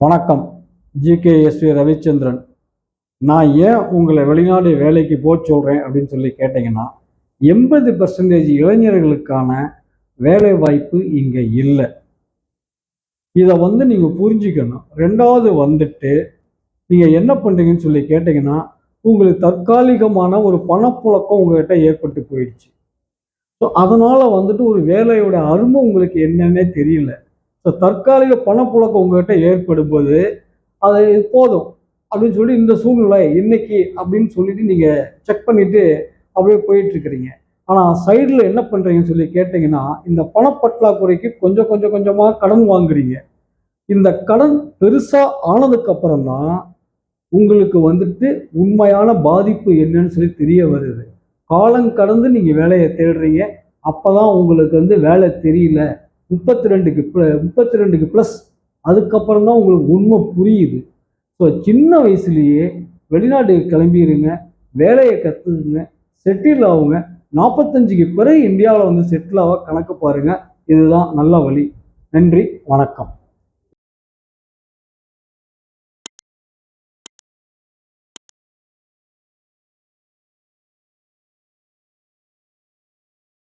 வணக்கம். ஜிகேஎஸ்வி ரவிச்சந்திரன். நான் ஏன் உங்களை வெளிநாடு வேலைக்கு போக சொல்கிறேன் அப்படின்னு சொல்லி கேட்டிங்கன்னா, 80% இளைஞர்களுக்கான வேலை வாய்ப்பு இங்கே இல்லை. இதை நீங்கள் புரிஞ்சுக்கணும். ரெண்டாவது நீங்கள் என்ன பண்ணுறீங்கன்னு சொல்லி கேட்டிங்கன்னா, உங்களுக்கு தற்காலிகமான ஒரு பணப்புழக்கம் உங்கள்கிட்ட ஏற்பட்டு போயிடுச்சு. ஸோ அதனால் ஒரு வேலையோட அருமை உங்களுக்கு என்னன்னே தெரியல. ஸோ தற்காலிக பணப்புழக்கம் உங்கள்கிட்ட ஏற்படும்போது அது போதும் அப்படின்னு சொல்லி இந்த சூழ்நிலை இன்னைக்கு அப்படின்னு சொல்லிட்டு நீங்கள் செக் பண்ணிவிட்டு அப்படியே போயிட்டுருக்கிறீங்க. ஆனால் சைடில் என்ன பண்ணுறீங்கன்னு சொல்லி கேட்டிங்கன்னா, இந்த பணப்பற்றாக்குறைக்கு கொஞ்சம் கொஞ்சம் கொஞ்சமாக கடன் வாங்குறீங்க. இந்த கடன் பெருசாக ஆனதுக்கப்புறம் தான் உங்களுக்கு உண்மையான பாதிப்பு என்னன்னு சொல்லி தெரிய வருது. காலம் கடந்து நீங்கள் வேலையை தேடுறீங்க. அப்போ தான் உங்களுக்கு வேலை தெரியல, 32க்கு ப்ளஸ் அதுக்கப்புறம் தான் உங்களுக்கு உண்மை புரியுது. ஸோ சின்ன வயசுலேயே வெளிநாட்டுக்கு கிளம்பிடுங்க, வேலையை கற்றுக்குங்க, செட்டில் ஆகுங்க. 45க்கு பிறகு இந்தியாவில் செட்டில் ஆக கணக்கு பாருங்கள். இதுதான் நல்ல வழி. நன்றி, வணக்கம்.